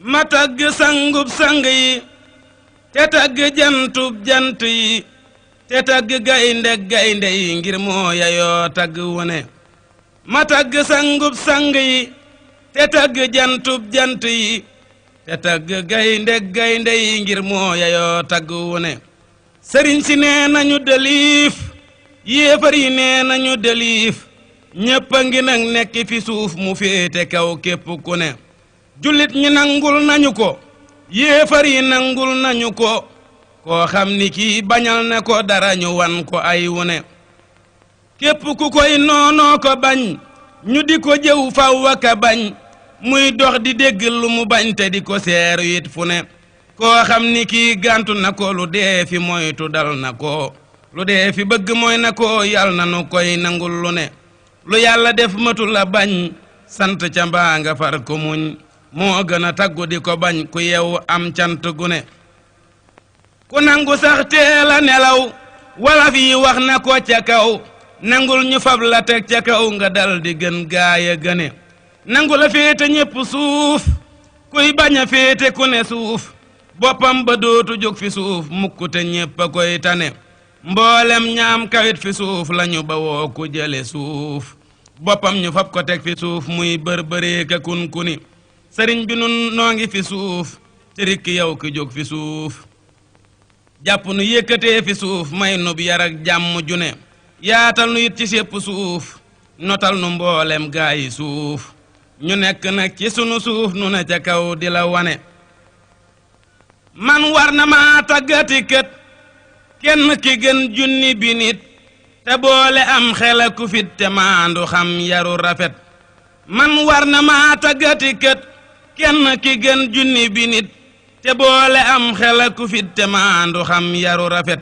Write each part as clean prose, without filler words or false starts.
ma tagg sangub sang yi te tagg jantub jant yi te tagg gaynde gaynde yi ngir moo yayoo tagg wone ma tagg sangub sang yi te tagg jantub jant yi te tagg gaynde gaynde yi ngir moo yayoo tagg wone sëriñ si nee nañu deliif yéefar yi nee nañu deliif ñépp a ngi nag nekk fi suuf mu féete kaw képp ku ne jullit ñi nangul nañu ko yéefar yi nangul nañu ko koo xam ni kii bañal na ko dara ñu wan ko ay wone képp ku koy noonoo ko bañ ñu di ko jëw faw aka bañ muy dox di dégg lu mu bañ te di ko seeru it fu ne koo xam ni kii gàntu na ko lu dee fi moytu dal na ko lu dee fi bëgg mooy na ko yal na nu koy nangul lu ne lu yàlla def matu la bañ sant ca mbaa nga far ko muñ moo gën a taggu di ko bañ ku yew am cant gu ne ku nangu sax teel a nelaw wala fi wax na ko ca kaw nangul ñu fab la teg ca kaw nga dal di gën gaaya gëne nangu la féete ñépp suuf kuy bañ a féete ku ne suuf boppam ba dootu jóg fi suuf mukk te ñépp a koy tane mboolem ñaam kawit fi suuf lañu ba woo ku jële suuf boppam ñu fab ko teg fi suuf muy bër-bëree ka kun kuni sëriñ bi nun noo ngi fi suuf ci rikki yow ki jóg fi suuf jàpp nu yëkkatee fi suuf may nub yar ak jàmm june yaatal nu it ci sépp suuf notal nu mboolem gaayi suuf ñu nekk nag ci sunu suuf nu ne ca kaw di la wane man war na maa taggati kët kenn ki gën junni bi nit te boole am xel ak fit te maandu xam yaru rafet man war na maa taggati kët kenn ki gën junni bi nit te boole am xel ak fit te maandu xam yaru rafet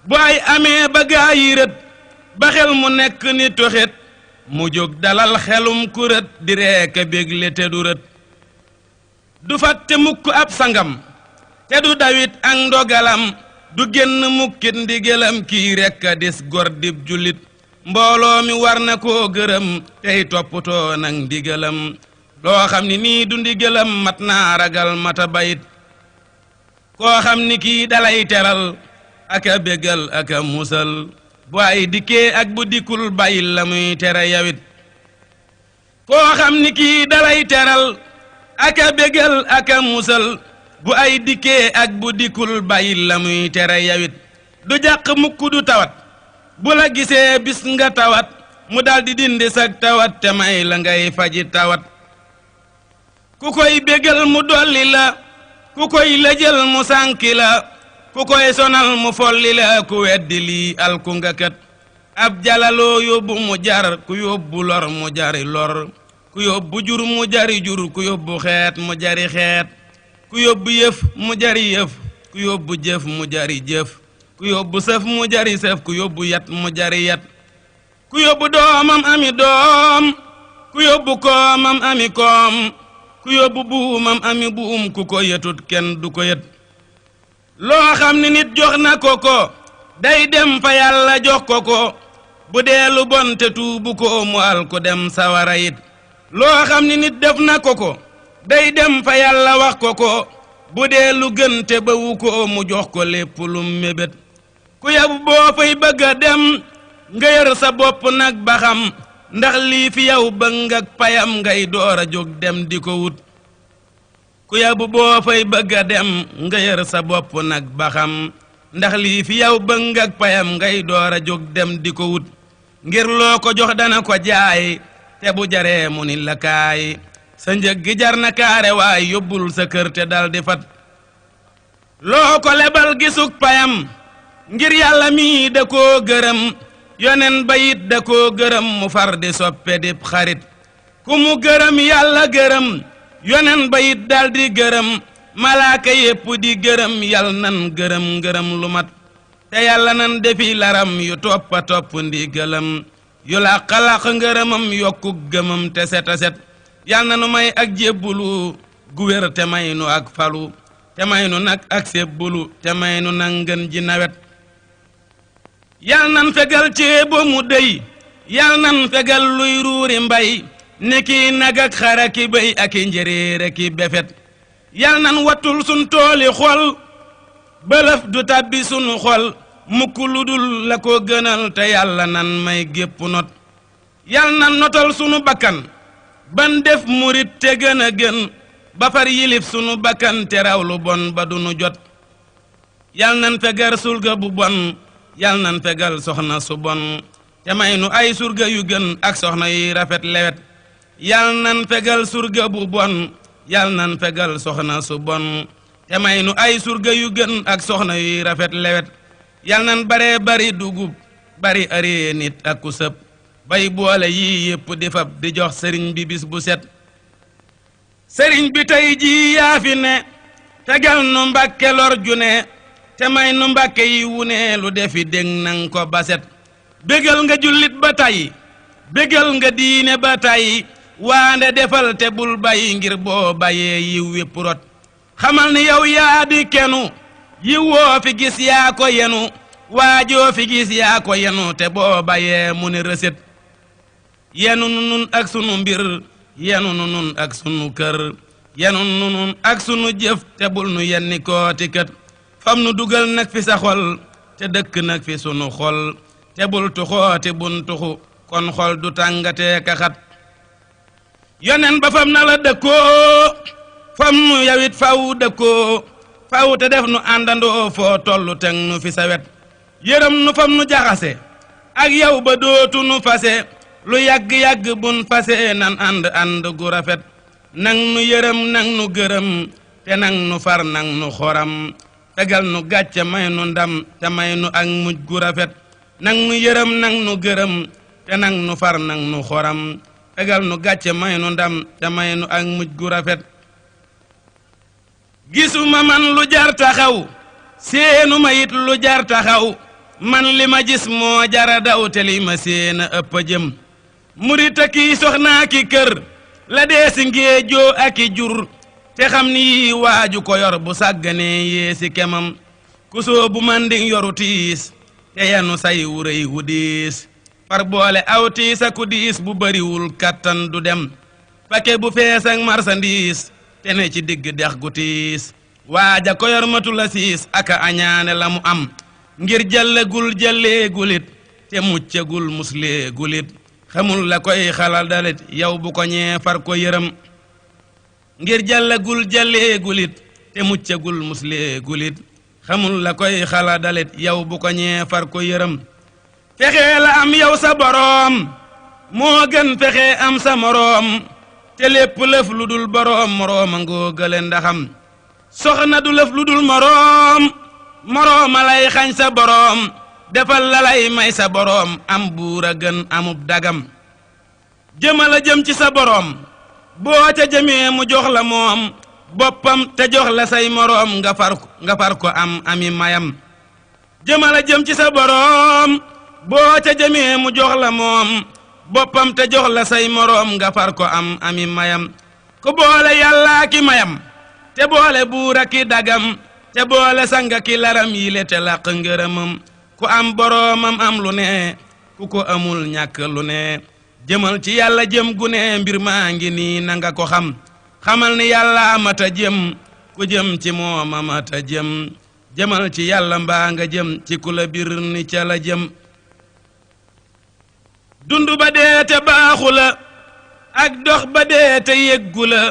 bu ay amee ba gaa yi rët ba xel mu nekk ni toxet mu jóg dalal xelum ku rët di reeka bégle te du rët du fàtte mukk ab sangam te du dawit ak ndogalam du génn mukkit ndigalam kii rekk a dis gor dib jullit mbooloo mi war na koo gërëm tey toppatoo nag ndigalam loo xam ni nii du ndigalam mat naa ragal mata bayit koo xam ni kii dalay teral aka bégal aka musal bu ay dikkee ak bu dikkul bàyyil la muy tere yawit koo xam ni kii dalay teral aka bégal aka musal bu ay dikkee ak bu dikkul bàyyil la muy tere yawit du jàq mukk du tawat bu la gisee bis nga tawat mu daldi dindi sag tawat te may la ngay faji tawat ku koy bégal mu dolli la ku koy lëjal mu sànki la ku koy sonal mu folli la ku weddi lii alku nga kat ab jalaloo yóbbu mu jar ku yóbbu lor mu jari lor ku yóbbu jur mu jari jur ku yóbbu xeet mu jari xeet ku yóbbu yëf mu jari yëf ku yóbbu jëf mu jari jëf ku yóbbu sëf mu jari sëf ku yóbbu yat mu jari yat ku yóbbu doomam ami doom ku yóbbu koomam ami koom ku yóbbu buumam ami buum ku ko yetut kenn du ko yet loo xam ni nit jox na ko ko day dem fa yàlla jox ko ko bu dee lu bon te tuubu ko mu al ko dem sawara it loo xam ni nit def na ko ko day dem fa yàlla wax ko ko bu dee lu gën te bawu ko mu jox ko lépp lu mébét ku yabu boo fay bëgg a dem nga yër sa bopp nag ba xam ndax lii fi yow bëgg ak payam ngay door a jóg dem di ko wut ku yabu boo fay bëgg a dem nga yër sa bopp nag ba xam ndax lii fi yow bëgg ak payam ngay door a jóg dem di ko wut ngir loo ko jox dana ko jaay te bu jaree mu ni la kaay sa njëg gi jar na kaare waay yóbbul sa kër te dal di fat loo ko lebal gisuk payam ngir yàlla mii da koo gërëm yonen bayit da koo gërëm mu far di soppe dib xarit ku mu gërëm yàlla gërëm yonen bayit dal di gërëm malaaka yépp di gërëm yal nan gërëm ngërëm lu mat te yàlla nan defi laram yu toppa topp ndigalam yu làq-làq ngërëmam yokku gëmam te set a set yal na nu may ak jébbulu gu wér te may nu ak falu te may nu nag ak sébbulu te may nu nag ngën ji nawet yal nan fegal ceebo mu dey yal nan fegal luy ruuri mbay ni ki nag ak xara ki béy ak i njëréere ki befet yal nan wattul sun tooli xol bëlëf du tabbi sunu xol mukk lu dul la ko gënal te yàlla nan may gépp not yal nan notal sunu bakkan ban def murit te gën a gën ba far yilif sunu bakkan te raw lu bon ba du nu jot yal nan fegar surga bu bon yal nan fegal soxna su bon te may nu ay surga yu gën ak soxna yi rafet lewet yal nan fegal surga bu bon yal nan fegal soxna su bon te may nu ay surga yu gën ak soxna yi rafet lewet yal nan bare bari dugub bari aree nit ak ku sëb bay boole yii yépp di fab di jox sëriñ bi bis bu set sëriñ bi tey jii yaa fi ne tegal nu mbàkke lor ju ne te may nu mbàkke yi wu ne lu defi dég nang ko baset bégal nga jullit ba tey bégal nga diine ba tey waande defal te bul bàyyi ngir boo bàyyee yiw wépp rot xamal ni yow yaa di kenu yiw woo fi gis yaa ko yenu waajoo fi gis yaa ko yenu te boo bàyyee mu ne rëset yenu nu nun ak sunu mbir yenu nu nun ak sunu kër yenu nu nun ak sunu jëf te bul nu yenni kooti kët fam nu dugal nag fi sa xol te dëkk nag fi sunu xol te bul tuxooti bun tuxu kon xol du tàngatee kaxat yonen ba fam na la dëkkoo fam nu yawit faw dëkkoo faw te def nu àndandoo foo tollu teg nu fi sa wet yërëm nu fam nu jaxase ak yow ba dootu nu fase lu yàgg-yàgg bun fase nan ànd gu rafet nang nu yërëm nang nu gërëm te nang nu far nang nu xoram tegal nu gàcce may nu ndam te may nu ak mujj gu rafet nang nu yërëm nang nu gërëm te nang nu far nang nu xoram tegal nu gàcce may nu ndam te may nu ak mujj gu rafet gisuma man lu jar taxaw seenu ma it lu jar taxaw man li ma gis moo jara daw te li ma seena ëpp jëm murita kii soxnaa ki kër la deesi ngéejoo ak i jur te xam ni yii waaju ko yor bu sàgganee yeesi kemam ku soo bu manding yoru tiis te yanu say wuréy wu diis far boole aw tiis aku diis bu bariwul kattan du dem pake bu fees ak marsandiis te ne ci digg dex gu tiis waaja ko yor matu la siis aka añaane la mu am ngir jàllegul jàlleegulit te muccegul musleegulit xamul la koy xalal dalit yow bu ko ñee far ko yërëm ngir jàllegul jàlleegulit te muccegul musleegulit xamul la koy xalal dalit yow bu ko ñee far ko yërëm fexe la am yow sa boroom moo gën fexe am sa moroom te lépp lëf lu dul boroom morooma ngoo gële ndaxam soxna du lëf lu dul moroom morooma lay xañ sa boroom defal la lay may sa boroom am buur a gën amub dagam jëmala jëm ci sa boroom boo ca jëmee mu jox la moom boppam te jox la say moroom nga far ko am ami mayam jëmala jëm ci sa boroom boo ca jëmee mu jox la moom boppam te jox la say moroom nga far ko am ami mayam ku boole yàllaa ki mayam te boole buura ki dagam te boole sanga ki laram yile te làq ngërëmam ku am boroomam am lu ne ku ko amul ñàkk lu ne jëmal ci yàlla jëm gu ne mbir maa ngi nii nanga ko xam xamal ni yàlla mata jëm ku jëm ci mooma mata jëm jëmal ci yàlla mbaa nga jëm ci ku la bir ni ca la jëm dund ba dee te baaxu la ak dox ba dee te yëggu la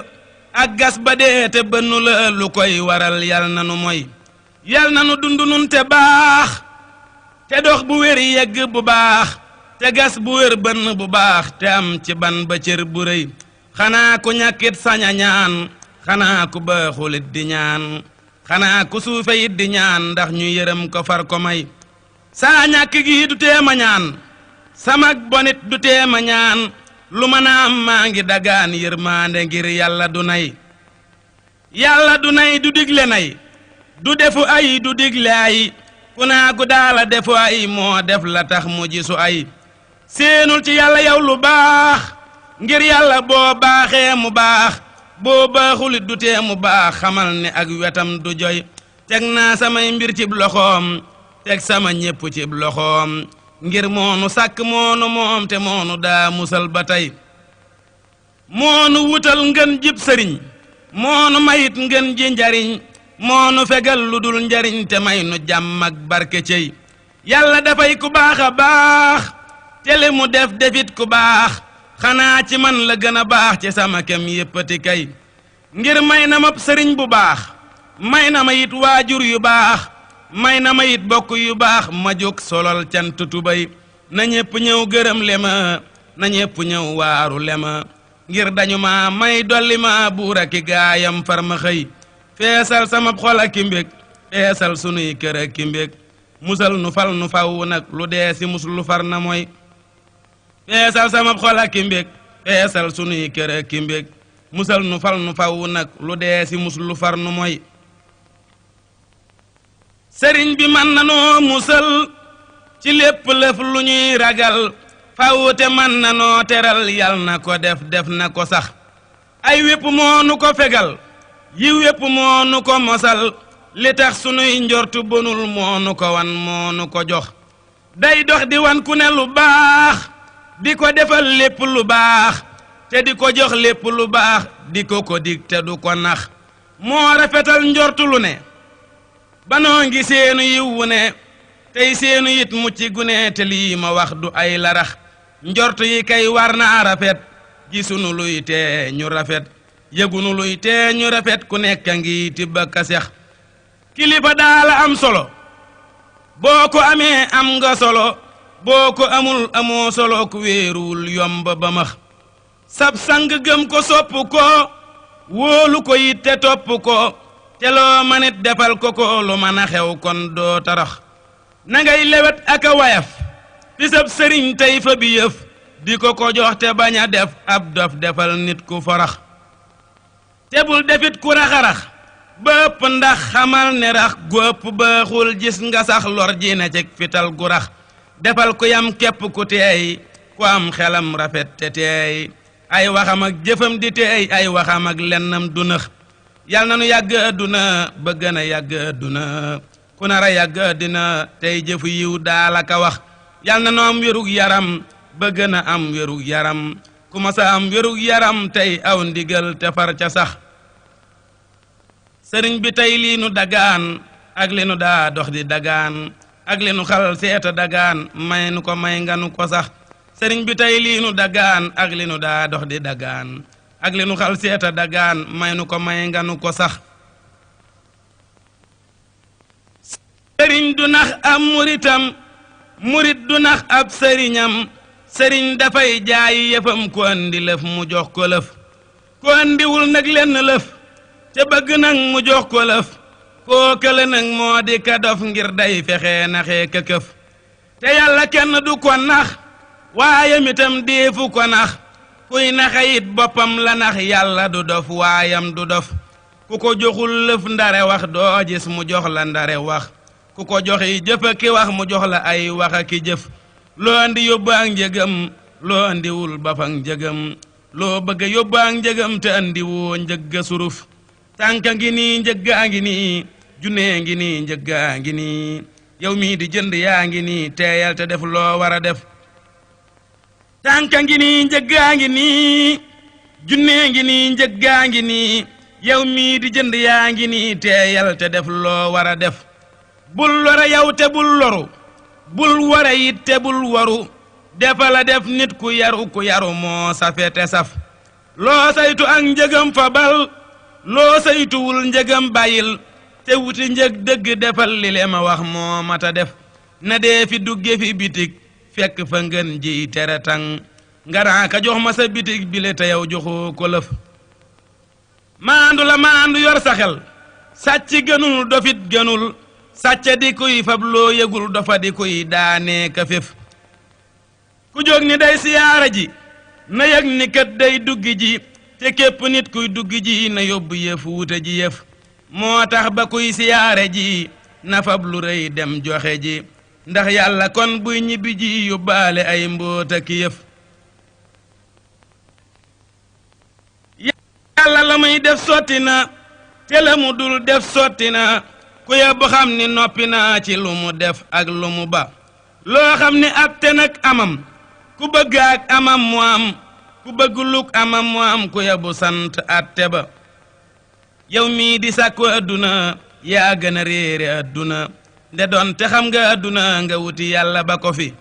ak gas ba dee te bënnu la lu koy waral yal na nu moy yal na nu dund nun te baax te dox bu wér yegg bu baax te gas bu wér bënn bu baax te am ci ban ba cër bu rëy xanaa ku ñàkkit saña ñaan xanaa ku baaxulit di ñaan xanaa ku suufe it di ñaan ndax ñu yërëm ko far ko may saa ñàkk gi du teema ñaan samak bonit du teema ñaan lu mën a am maa ngi dagaan yërmaande ngir yàlla du nay yàlla du nay du digle nay du defu ay du digle ay ku naa ku daala defu ay moo def la tax mu gisu ay seenul ci yàlla yow lu baax ngir yàlla boo baaxee mu baax boo baaxulit du tee mu baax xamal ne ak wetam du joy teg naa samay mbir cib loxoom teg sama ñépp cib loxoom ngir moonu sàkk moonu moom te moonu daa musal ba tey moonu wutal ngën jib sëriñ moonu mayit ngeen ji njariñ moonu fegal lu dul njariñ te may nu jàmm ak barke cey yàlla dafay ku baax a baax te li mu def defit ku baax xanaa ci man la gën a baax ci sama kem yéppati kay ngir may na ma sëriñ bu baax may na ma it waajur yu baax may na ma it bokk yu baax ma jóg solol cant tubay na ñépp ñëw gërëm le ma na ñépp ñëw waaru le ma ngir dañu ma may dolli ma buur ak i gaayam far ma xëy feesal sama xol ak i mbég feesal sunuy kër ak i mbég musal nu fal nu faw nag lu dee si mus lu far na mooy feesal sama xol ak i mbég feesal sunuy kër ak i mbég musal nu fal nu faw nag lu dee si mus lu far nu mooy sëriñ bi man na noo musal ci lépp lëf lu ñuy ragal fawute man na noo teral yal na ko def na ko sax ay wépp moo nu ko fegal yi wépp moo nu ko mosal li tax sunuy njortu bonul moo nu ko wan moo nu ko jox day dox di wan ku ne lu baax di ko defal lépp lu baax te di ko jox lépp lu baax di ko dig te du ko nax moo rafetal njortu lu ne banoo ngi seenu yiwu ne tey seenu it mucc gune te lii ma wax du ay larax njortu yi kay war na rafet gisunu luy tee ñu rafet yëgunu luy tee ñu rafet ku nekk ngi tibba kasex kilifa daala am solo boo ko amee am nga solo boo ko amul amoo solo ku wéeruwul yomb ba max sab sang gëm ko sopp ko wóolu ko it te topp ko te loo manit defal ko lu mën a xew kon doo tarax na ngay lewet ak a wayaf fi sab sëriñ tey fa bi yëf di ko jox te bañ a def ab dof defal nit ku farax te bul defit ku raxarax ba ëpp ndax xamal ne rax gu ëpp baaxul gis nga sax lor ji na ceg fital gu rax defal ku yam képp ku teey ku am xelam rafet te teey ay waxam ak jëfam di teey ay waxam ak lennam du nëx yal na nu yàgg adduna ba gën a yàgg adduna ku nar a yàgg addina tey jëfu yiw daalaka wax yal na nu am wérug yaram ba gën a am wérug yaram ku ma sa am wérug yaram tey aw ndigal te far ca sax sëriñ bi tey lii nu dagaan ak li nu daa dox di dagaan ak li nu xal seeta dagaan may nu ko may nga nu ko sax sëriñ bi tey lii nu dagaan ak li nu daa dox di dagaan ak li nu xal seeta dagaan may nu ko may nga nu ko sax sëriñ du nax ab muritam murit du nax ab sëriñam sëriñ dafay jaayi yëfam ku andi lëf mu jox ko lëf ku andiwul nag lenn lëf te bëgg nag mu jox ko lëf koo kële nag moo di ka dof ngir day fexe naxee ka këf te yàlla kenn du ko nax waayam itam deefu ko nax kuy naxayit boppam la nax yàlla du dof waayam du dof ku ko joxul lëf ndare wax doo gis mu jox la ndare wax ku ko joxi jëf ak ki wax mu jox la ay wax ak ki jëf loo andi yóbbu ak njëgam loo andiwul ba fa njëgam loo bëgg yóbbu ak njëgam te andiwoo njëgga suruf tànka ngi nii njëggaa ngi nii junee ngi nii njëggaa ngi nii yow mii di jënd yaa ngi nii teeyal te def loo war a def tànka ngi nii njëggaa ngi nii junee ngi nii njëggaa ngi nii yow mii di jënd yaa ngi nii teeyal te def loo war a def bul lore yow te bul loru bul ware it te bul waru defala def nit ku yaru moo safe te saf loo saytu ak njëgam fa bal loo saytuwul njëgam bàyyil te wuti njëg dëgg defal li le ma wax moo mata def na dee fi dugge fi bitig fekk fa ngeen ji tere tang nga ka jox ma sa bitig bile te yow joxoo ko lëf maandu la maandu yor sa xel sàcc gënul dofit gënul sàcca di kuy fab loo yëgul dofa di kuy daanee ka fef ku jóg ni day siyaara ji na yëg ni kat day duggi ji te képp nit kuy duggi ji na yóbbu yëf wuute ji yëf moo tax ba kuy siyaare ji na fab lu rëy dem joxe ji ndax yàlla kon buy ñibbi ji yóbbaale ay mboota ki yëf yàlla la muy def sotti na te la mu dul def sotti na ku yebbu xam ni noppi na ci lu mu def ak lu mu ba loo xam ni atte nag amam ku bëgg ak amam mu am ku bëgg luk amam mu am ku yebbu sant atte ba yow mii di sàkku adduna yaa gën a réere adduna nde doon te xam nga adduna nga wuti yàlla ba ko fi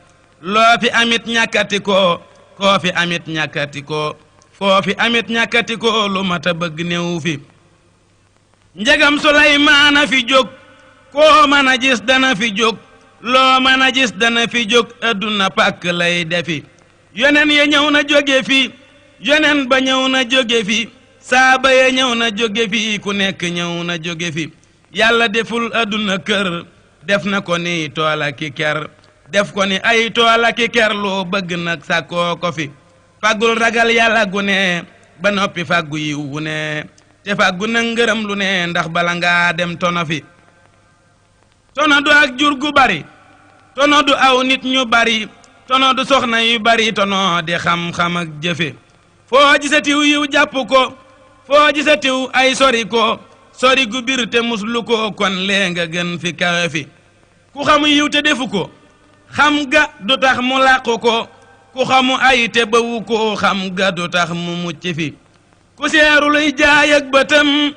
loo fi amit ñàkkati ko koo fi amit ñàkkati ko foo fi amit ñàkkati ko lu mata bëgg néew fi njegam Suleymaana fi jóg koo mën a gis dana fi jóg loo mën a gis dana fi jóg adduna pàkk lay defi yonen ya ñëw na jóge fi yonen ba ñëw na jóge fi saaba ya ñëw na jóge fi ku nekk ñëw na jóge fi yàlla deful adduna kër def na ko ni tool ak ker def ko ni ay tool ak ker loo bëgg nag sàkkoo ko fi fàggul ragal yàlla gu ne ba noppi fàggu yiw wu ne te fàggu nag ngërëm lu ne ndax bala ngaa dem tono fi tono du ak jur gu bari tono du aw nit ñu bari tono du soxna yu bari tono di xam-xam ak jëfe foo gisatiw yiw jàpp ko foo gisatiw ay sori ko sori gu bir te muslu ko kon lee nga gën fi kawe fi ku xamu yiw te defu ko xam ga du tax mu làqu ko ku xamu ay te bawu ko xam ga du tax mu mucc fi ku seeru luy jaay ak bëtam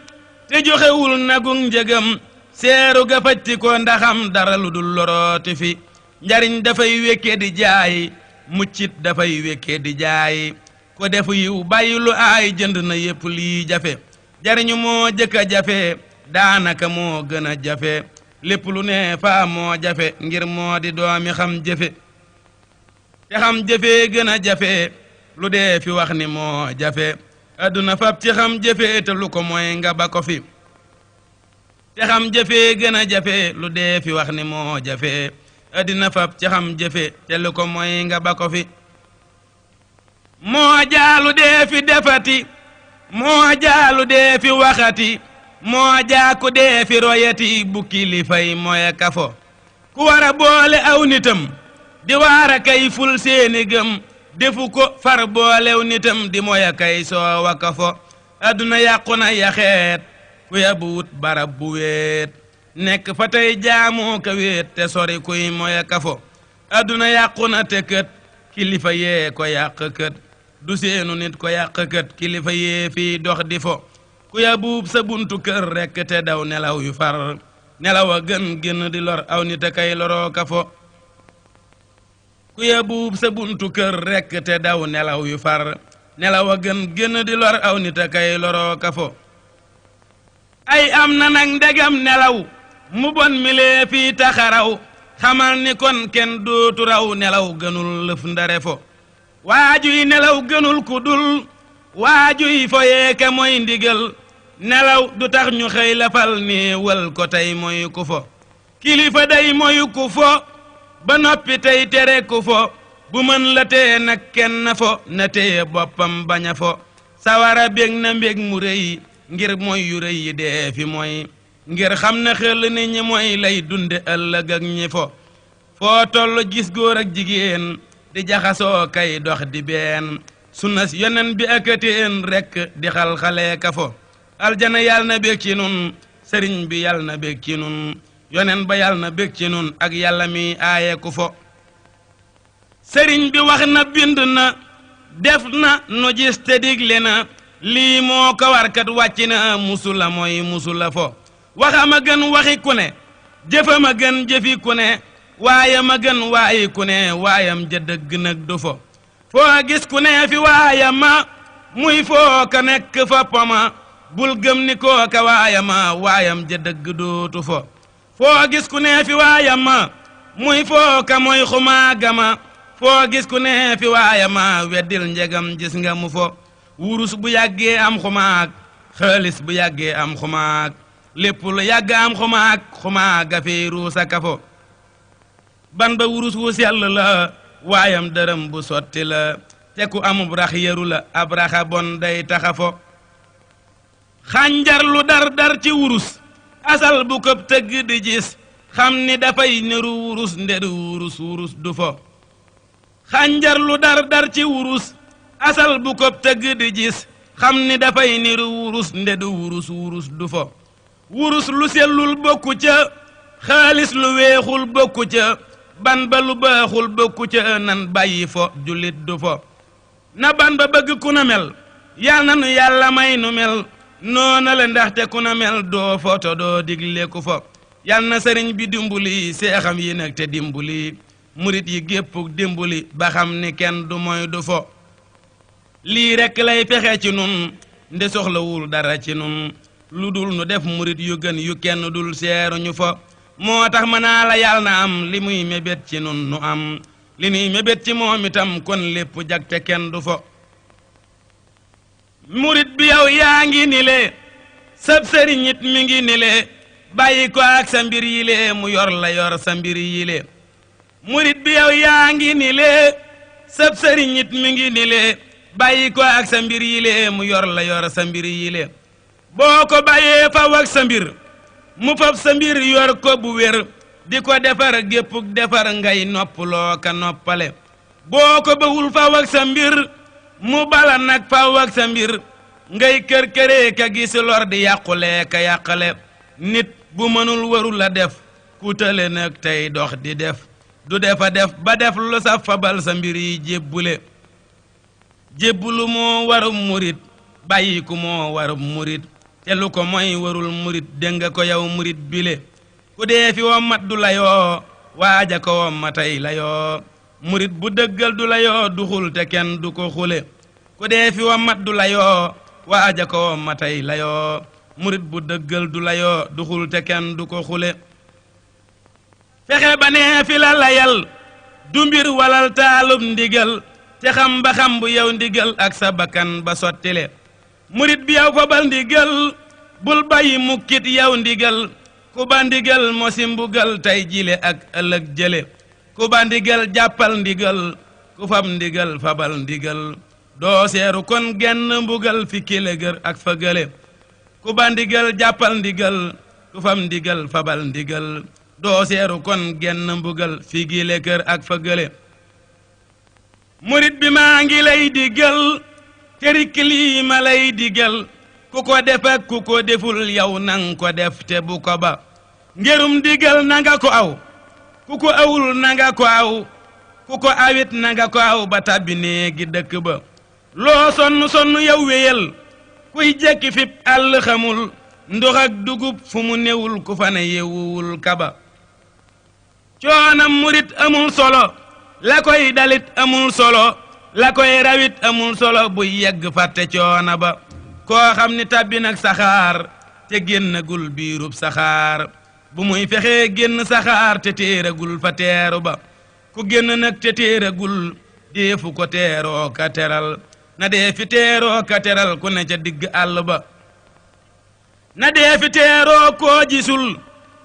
te joxewul nagug njëgam seeru ga fajti ko ndaxam dara lu dul lorooti fi njariñ dafay wekke di jaay muccit dafay wekke di jaay ko defu yiw bàyyi lu aay jënd na yépp lii jafe jariñu moo jëkk a jafe daanaka moo gën a jafe lépp lu ne faa moo jafe ngir moo di doomi xam jëfe te xam jëfe gën a jafe lu dee fi wax ni moo jafe adduna fab ci xam jëfe te lu ko mooy nga ba ko fi te xam jëfe gën a jafe lu dee fi wax ni moo jafe adduna fab ci xam jëfe te lu ko mooy nga ba ko fi moo jaalu dee fi defati moo jaalu dee fi waxati moo jaaku dee fi royati bu kilifay moya kafo ku wara boole aw nitam di waara kay ful seeni gëm defu ko far boolew nitam di moya kay soowa kafo adduna yàqu na yaxeet ku yabu wut barab bu weet nekk fa tey jaamoo ka weet te sori kuy moya kafo adduna yàqu na te kët kilifa yee ko yàq kët du seenu nit ko yàq kët kilifa yee fii dox di fo ku ya buub sa buntu kër rekk te daw nelaw yu far nelaw a gën génn di lor aw nit a kay loroo ka fo ku ya buub sa buntu kër rekk te daw nelaw yu far nelaw a gën génn di lor aw nit a kay loroo ka fo ay am na nag ndegam nelaw mu bon milee fii taxaraw xamal ni kon kenn dootu raw nelaw gënul lëf ndare fo waajuy nelaw gënul ku dul waajuy foyee ka mooy ndigal nelaw du tax ñu xëy lafal néewal ko tey mooy ku fo kilifa day mooy ku fo ba noppi tey tere ku fo bu mën la tee nag kenn fo na téye boppam bañ a fo sawara bég na mbég mu rëy ngir mooy yu rëy yi dee fi mooy ngir xam na xel ni ñi mooy lay dunde ëllëg ak ñi fo foo toll gis góor ak jigéen di jaxasoo kay dox di been sunnas yonen bi akateen rekk di xal-xalee ka fo aljana yàlla na bég ci nun sëriñ bi yàlla na bég ci nun yonen ba yàlla na bég ci nun ak yàlla mi aaye ku fo sëriñ bi wax na bind na def na nu gis te digle na lii moo ko warkat wàcc na musula mooy musula fo waxama gën waxi ku ne jëfama gën jëfi ku ne waayama gën waayi ku ne waayam ja dëgg nag du fo foo gis ku ne fi waayama muy foo ka nekk fa poma bul gëm ni kooka waayama waayam ja dëgg dootu fo foo gis ku ne fi waayama muy foo ka mooy xumaagama foo gis ku ne fi waayama weddil njegam gis nga mu fo wurus bu yàggee am xumaag xaalis bu yàggee am xumaag lépp lu yàgg am xumaag xumaaga fi ruusa ka fo ban ba wurus wu sell la waayam dërëm bu sotti la te ku amub rax yeru la ab raxa bon day taxa fo xànjar lu dar ci wurus asal bu ko tëgg di gis xam ni dafay niru wurus ndedu wurus wurus du fo xànjar lu dar ci wurus asal bu ko tëgg di gis xam ni dafay niru wurus ndedu wurus wurus du fo wurus lu sellul bokku ca xaalis lu weexul bokku ca ban ba lu baaxul bokku ca nan bàyyi fo jullit du fo na ban ba bëgg ku na mel yal na nu yàlla may nu mel noona la ndaxte ku na mel doo foto doo digle ku fo yal na sëriñ bi dimbali seexam yi nag te dimbali murit yi gépp dimbali ba xam ni kenn du moy du fo lii rekk lay fexe ci nun nde soxlawul dara ci nun lu dul nu def murit yu gën yu kenn dul seeru ñu fo moo tax mën naa la yàlla na am li muy mébét ci nun nu am li nuy mébét ci moom itam kon lépp jag te kenn du fo murit bi yow yaa ngi ni le sab sëriñ it mi ngi ni le bàyyi ko ak sa mbir yi le mu yor la yor sa mbir yi le murit bi yow yaa ngi ni le sab sëriñ it mi ngi ni le bàyyi ko ak sa mbir yi le mu yor la yor sa mbir yi le boo ko bàyyee faw ak sa mbir mu fab sa mbir yor ko bu wér di ko defar géppuk defar ngay noppaloo ka noppale boo ko bawul faw ak sa mbir mu bala nag faw ak sa mbir ngay kër-këree ka gis lor di yàqule ka yàqale nit bu mënul warul la def ku tële nag tey dox di def du defa def ba def lu sa fabal sa mbir yi jébbule jébbulu moo warum murit bàyyiku moo warum murit te lu ko mooy warul murit dénga ko yow murit bile ku dee fi wommat du la yoo waaja ko wommatay la yoo murit bu dëggal du la yoo duxul te kenn du ko xule ku dee fi wommat du la yoo waaja ko wommatay la yoo murit bu dëggal du la yoo duxul te kenn du ko xule fexe ba nee fi la layal du mbir walal taalub ndigal te xam ba xam bu yow ndigal ak sa bakkan ba sottile murit bi yow fabal ndigal bul bàyyi mukkit yow ndigal ku ba ndigal mosi mbugal tey jile ak ëllëg jële ku ba ndigal jàppal ndigal ku fab ndigal fabal ndigal doo seeru kon genn mbugal fi kile gër ak fa gële ku ba ndigal jàppal ndigal ku fab ndigal fabal ndigal doo seeru kon genn mbugal fi gile kër ak fa gële murit bi maa ngi lay digal terik lii ma lay digal ku ko def ak ku ko deful yow nang ko def te bu ko ba ngerum digal nanga ko aw ku ko awul nanga ko aw ku ko awit nanga ko aw ba tabbi néegi dëkk ba loo sonn sonn yow wéyal kuy jekki fip àll xamul ndox ak dugub fu mu newul ku fa ne yewuwul kaba coonam murit amul solo la koy dalit amul solo la koy rawit amul solo bu yegg fàtte coona ba koo xam ni tàbbi nag saxaar te génnagul biirub saxaar bu muy fexee génn saxaar te téeragul fa teeru ba ku génn nag te téeragul deefu ko teeroo ka teral na dee fi teeroo ka teral ku ne ca digg àll ba na dee fi teeroo koo gisul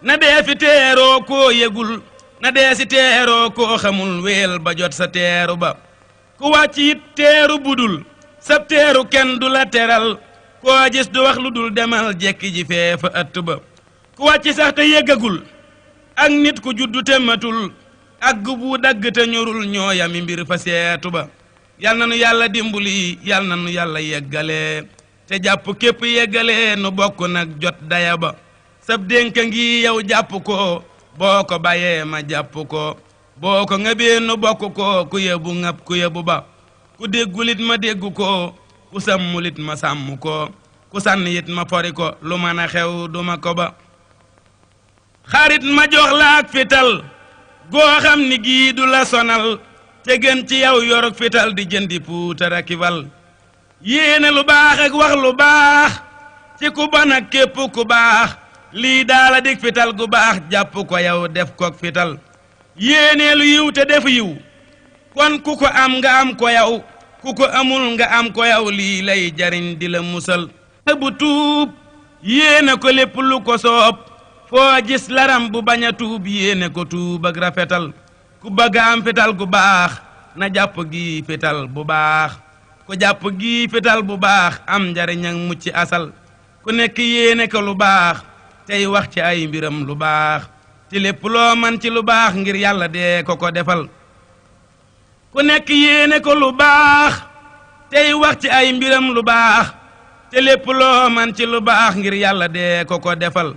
na dee fi teeroo koo yegul na dee si teeroo koo xamul weel ba jot sa teeru ba ku wàcc it teeru budul sab teeru kenn du la teral koo gis du wax lu dul demal jekki ji fee fa ëtt ba ku wàcc sax te yëggagul ak nit ku juddu te matul ak gubu dagg te ñorul ñoo yami mbir fa seetu ba yal na nu yàlla dimbali yal na nu yàlla yeggale te jàpp képp yeggale nu bokk nag jot daya ba sab dénka ngi yow jàpp ko boo ko bàyyee ma jàpp ko boo ko ngëbee nu bokk ko ku yebu ngab ku yebu ba ku déggulit ma déggu ko ku sàmmulit ma sàmm ko ku sànniyit ma fori ko lu mën a xew duma ko ba xarit ma jox la ak fital goo xam ni gii du la sonal te gën ci yow yorok fital di jëndi puutar ak wal yéene lu baax ak wax lu baax ci ku bon ak képp ku baax lii daala dig fital gu baax jàpp ko yow def kook fital yéene lu yiw te def yiw kon ku ko am nga am ko yow ku ko amul nga am ko yow lii lay jariñ di la musal bu tuub yéene ko lépp lu ko soob foo gis laram bu bañ a tuub yéene ko tuub ak rafetal ku bëgg am fital gu baax na jàpp gi fital bu baax ku jàpp gi fital bu baax am njariñ ak mucc asal ku nekk yéene ko lu baax tey wax ci ay mbiram lu baax ci lépp loo man ci lu baax ngir yàlla dee ko ko defal ku nekk yéene ko lu baax tey wax ci ay mbiram lu baax te lépp loo man ci lu baax ngir yàlla dee ko ko defal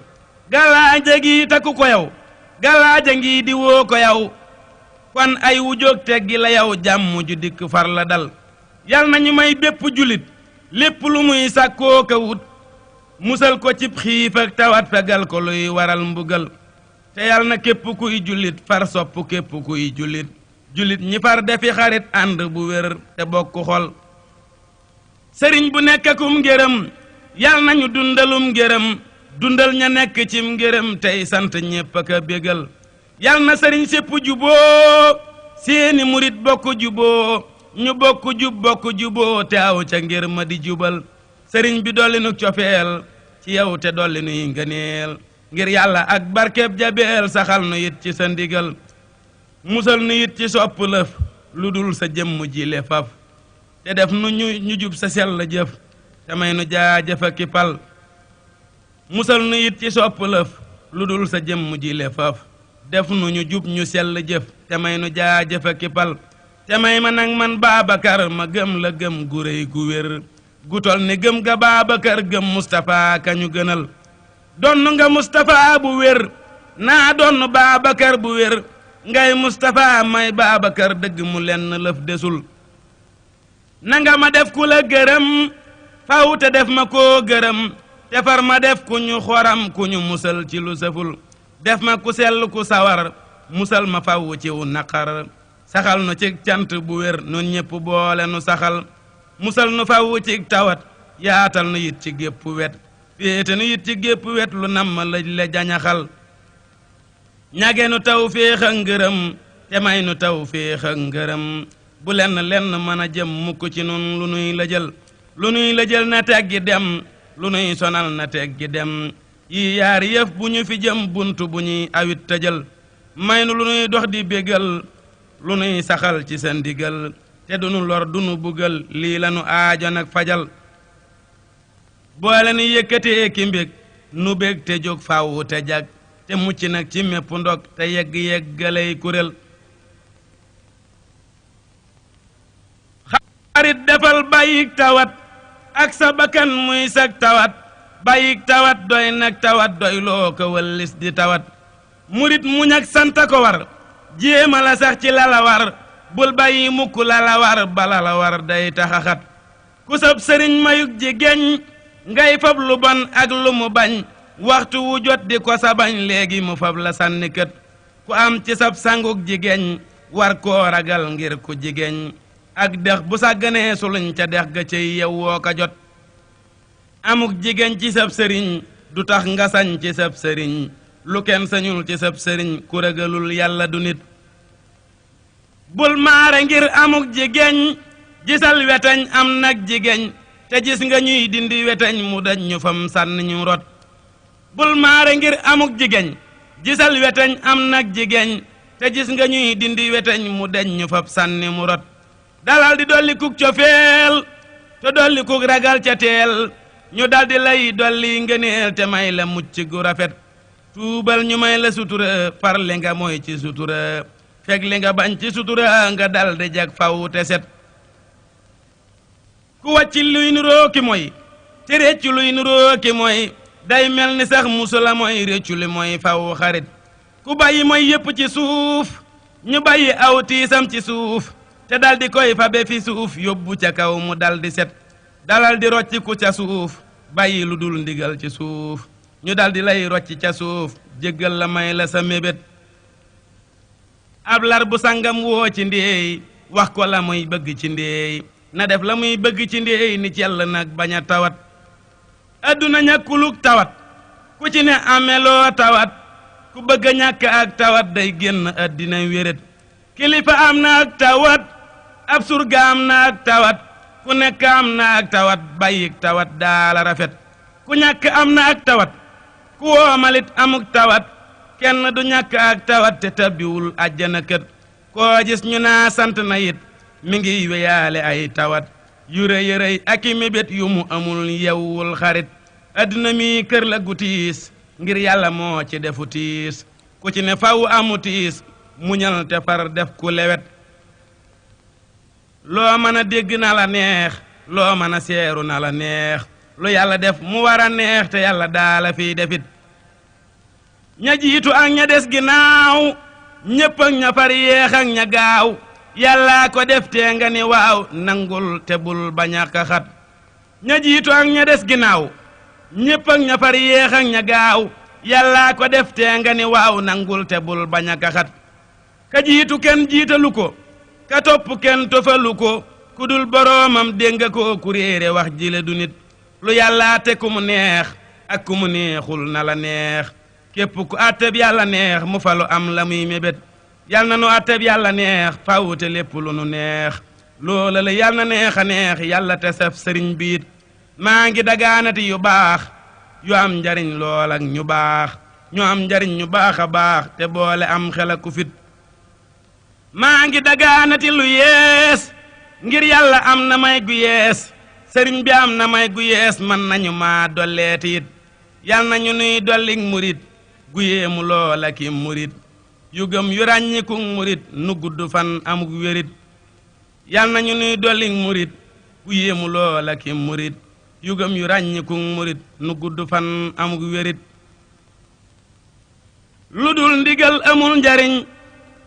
galaaja gi takku ko yow galaaja ngi di woo ko yow kon ay wujóog teggi la yow jàmm ju dikk far la dal yal nañu may bépp julit lépp lu muy sàkkoo ka wut musal ko cib xiif ak tawat fegal ko luy waral mbugal te yal na képp kuy jullit far sopp képp kuy jullit jullit ñi far defi xarit ànd bu wér te bokk xol sëriñ bu nekkakum ngërëm yal nañu dundalum ngërëm dundal ña nekk cim ngërëm tey sant ñépp ak a bégal yal na sëriñ sépp juboo seeni murit bokk juboo ñu bokk jub bokk juboo te aw ca ngir ma di jubal sëriñ bi dolli nu cofeel ci yow te dolli nuy ngëneel ngir yàlla ak barkeb jabeel saxal nu it ci sa ndigal musal nu it ci sopp lëf lu dul sa jëmm ji le faf te def nu ñu jub sa sell jëf te may nu jaajëf ak pal musal nu it ci sopp lëf lu dul sa jëmm ji le faf def nu ñu jub ñu sell jëf te may nu jaajëf ak pal te may ma nag man Baabakar ma gëm la gëm gu réy gu wér gu tol ni gëm ga Baabakar gëm Mustapha kañu gënal donn nga Mustapha bu wér naa donn Baabakar bu wér ngay Mustapha may Baabakar dëgg mu lenn lëf desul nanga ma def ku la gërëm faw te def ma koo gërëm te far ma def ku ñu xoram ku ñu musal ci lu saful def ma ku sell ku sawar musal ma faw ci wu naqar saxal nu ci cant bu wér nun ñépp boole nu saxal musal nu faw ci tawat yaatal nu yit ci gépp wet féete nu yit ci gépp wet lu nam ma lëj le jañaxal ñage nu taw féex ak ngërëm te may nu taw féex ak ngërëm bu lenn mën a jëm mukk ci nun lu nuy la jël na teggi dem lu nuy sonal na teggi dem yi yaari yëf bu ñu fi jëm buntu bu ñuy awit tëjal may nu lu nuy dox di bégal lu nuy saxal ci sa ndigal te dunu lor dunu bugal lii lanu aajo nag fajal boole nu yëkkatee ki mbég nu bég te jóg fàwwu te jag te mucc nag ci mépp ndog te yeggalay kuréel xarit defal bàyyik tawat ak sa bakkan muy sag tawat bàyyik tawat doy nag tawat doy loo ko wallis di tawat murit muñ ak santa ko war jéema la sax ci lala war bul bàyyi mukk lala war bala la war day taxaxat ku sab sëriñ mayuk jigéen ngay fab lu bon ak lu mu bañ waxtu wu jot di ko sa bañ léegi mu fab la sànni kët ku am ci sab sanguk jigéen war koo ragal ngir ku jigéen ak dex bu sàgganee suluñ ca dex ga cay yow woo ka jot amuk jigéen ci sab sëriñ du tax nga sañ ci sab sëriñ lu kenn sañul ci sab sëriñ ku ragalul yàlla du nit bul maare ngir amuk jigéen gisal weteñ am nag jigéen te gis nga ñuy dindi weteñ mu daj ñu fam sànni ñu rot bul maare ngir amuk jigéen gisal weteñ am nag jigéen te gis nga ñuy dindi weteñ mu daj ñu fab sànni mu rot dalal di dolli kuk cofeel te dolli kuk ragal ca teel ñu daldi lay dolli ngëneel te may la mucc gu rafet tuubal ñu may la sutura far li nga mooy ci sutura fekk li nga bañ ci sutura nga daldi jag faw te set ku wàcci luy nuroo ki mooy te réccu luy nuroo ki mooy day mel ni sax musula mooy réccu li mooy faw xarit ku bàyyi mooy yépp ci suuf ñu bàyyi aw tiisam ci suuf te daldi koy fabe fi suuf yóbbu ca kaw mu daldi set dalal di rocci ku ca suuf bàyyi lu dul ndigal ci suuf ñu daldi lay rocci ca suuf jéggal la may la sa mébét ab lar bu sangam woo ci ndéey wax ko la muy bëgg ci ndéey na def la muy bëgg ci ndéey ni cell nag bañ a tawat adduna ñàkkuluk tawat ku ci ne ameloo tawat ku bëgg a ñàkk ak tawat day génn addina wéret kilifa am na ak tawat ab surga am na ak tawat ku nekk am na ak tawat bàyyik tawat daala rafet ku ñàkk am na ak tawat ku woomalit amuk tawat kenn du ñàkk ak tawat te tabbiwul àjjana kët koo gis ñu naa sant na it mi ngi weyaale ay tawat yu rëy rëy ak i mébét yu mu amul yewwul xarit adduna mi kër la gu tiis ngir yàlla moo ci defu tiis ku ci ne faw amu tiis muñal te far def ku lewet loo mën a dégg na la neex loo mën a seeru na la neex lu yàlla def mu war a neex te yàlla daala fiy defit ña jiitu ak ña des ginnaaw ñépp ak ña far yeex ak ña gaaw yàllaa ko def tee nga ni waaw nangul te bul bañ a xat ña jiitu ak ña des ginnaaw ñépp ak ña far yéex ak ña gaaw yàllaa ko def tee nga ni waaw nangul te bul bañ a kaxat ka jiitu kenn jiitalu ko ka topp kenn tofalu ko ku dul boroomam dégg nga ko ku réere wax jile du nit lu yàllaa te ku mu neex ak ku mu neexul na la neex képp ku àtteb yàlla neex mu falu am la muy mébét yal na nu àtteb yàlla neex fawute lépp lu nu neex loola la yal na neex a neex yàlla te saf sëriñ biit maa ngi dagaanati yu baax yu am njariñ lool ak ñu baax ñu am njariñ ñu baax a baax te boole am xel ak ku fit maa ngi dagaanati lu yees ngir yàlla am na may gu yees sëriñ bi am na may gu yees man nañu maa dolleeti it yal nañu nuy dollik murit gu yéemu loola ki murit yu gëm yu ràññiku murit nu gudd fan amuk wérit yal nañu nuy dollik murit gu yéemu loola ki murit yu gëm yu ràññiku murit nu gudd fan amuk wérit lu dul ndigal amul njariñ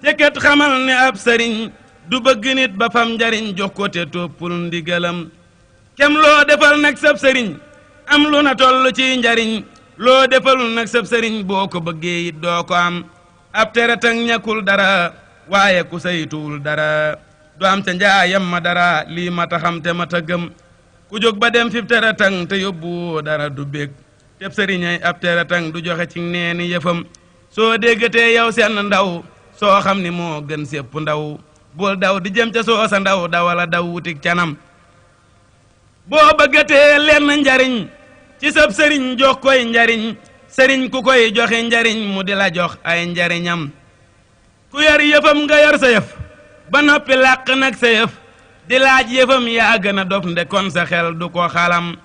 te kat xamal ne ab sëriñ du bëgg nit ba fam njariñ jox ko te toppul ndigalam kem loo defal nag sab sëriñ am lu na toll ci njariñ loo defalul nag sab sëriñ boo ko bëggee it doo ko am ab tere tang ñàkkul dara waaye ku saytuwul dara du am te njaayam ma dara lii mata xam te mata gëm ku jóg ba dem fif tere tang te yóbbu dara du bég teb sëriñay ab tere tang du joxe ci neeni yëfam soo déggatee yow seen ndaw soo xam ni moo gën sépp ndaw bul daw di jëm ca soo sa ndaw dawala daw wutik canam boo bëggatee lenn njariñ ci sab sëriñ jox koy njariñ sëriñ ku koy joxe njariñ mu di la jox ay njariñam ku yor yëfam nga yor sa yëf ba noppi làq nag sa yëf di laaj yëfam yaa gën a dof nde kon sa xel du ko xalam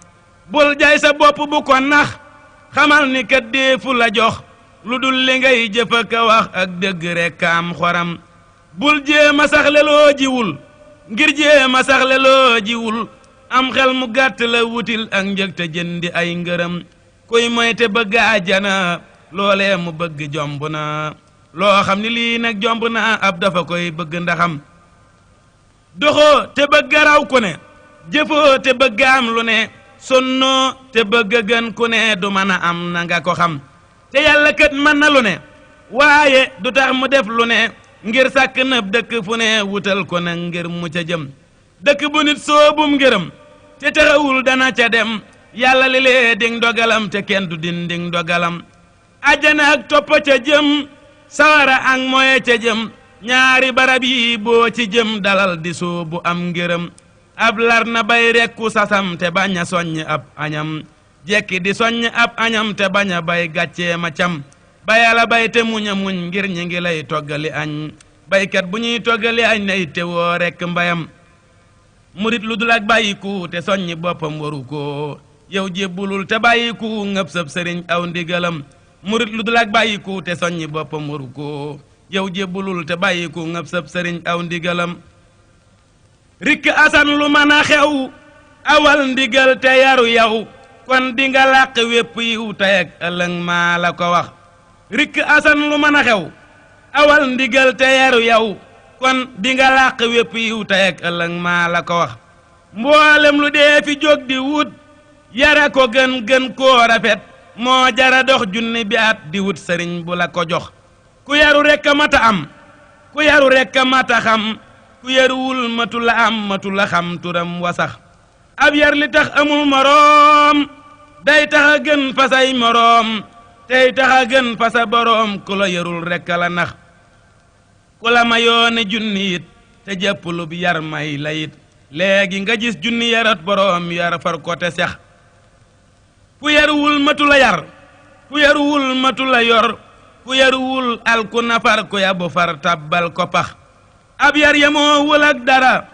bul jay sa bopp bu ko nax xamal ni kat deefu la jox lu dul li ngay jëf ak a wax ak dëgg rekk am xoram bul jéema saxle loo jiwul ngir jéema saxle loo jiwul am xel mu gàtt la wutil ak njëg te jëndi ay ngërëm kuy moy te bëgg àjjana loolee mu bëgg jomb na loo xam ni lii nag jomb na ab dafa koy bëgg ndaxam doxoo te bëgg raw ku ne jëfoo te bëgg am lu ne sonnoo te bëgg gën ku ne du mën a am na nga ko xam te yàlla kat mën na lu ne waaye du tax mu def lu ne ngir sàkk na dëkk fu ne wutal ko nag ngir mu ca jëm dëkk bu nit soobum ngërëm te taxawul dana ca dem yàlla li lee ding dogalam te kenn du ding dogalam àjjana ak toppa ca jëm sawara ak moye ca jëm ñaari barab yi boo ci jëm dalal di soobu am ngërëm ab lar na bay rekku sasam te bañ a soññ ab añam jekki di soññ ab añam te bañ a bay gàccee ma cam bayala bay te muñ a muñ ngir ñi ngi lay toggali añ baykat bu ñuy toggali añ nay tewoo rekk mbayam murit lu dul ak bàyyiku te soññi boppam waru ko yow jébbulul te bàyyiku ngëb sab sëriñ aw ndigalam murit lu dul ak bàyyiku te soññi boppam waru ko yow jébbulul te bàyyiku ngëb sab sëriñ aw ndigalam rikk asan lu mën a xew awal ndigal te yaru yow kon di nga làq wépp yiw tey ak ëllëg maa la ko wax rikk asan lu mën a xew awal ndigal te yaru yow kon di nga làq wépp yiw tey ak ëllëg maa la ko wax mboolem lu dee fi jóg di wut yara ko gën koo rafet moo jara dox junni bi at di wut sëriñ bu la ko jox ku yaru rekk a mata am ku yaru rekk a mata xam ku yaruwul matu la am matu la xam turam wasax ab yar li tax amul moroom day tax a gën fa say moroom tey tax a gën fa sa boroom ku la yarul rekk la nax ku la ma yoone junni it te jàppulu bi yar may la it léegi nga gis junni yarat boroom yar far ko te sex ku yaruwul matu la yar ku yaruwul matu la yor ku yaruwul alku nafar ku yabu far tabbal ko pax ab yar yamoo wul ak dara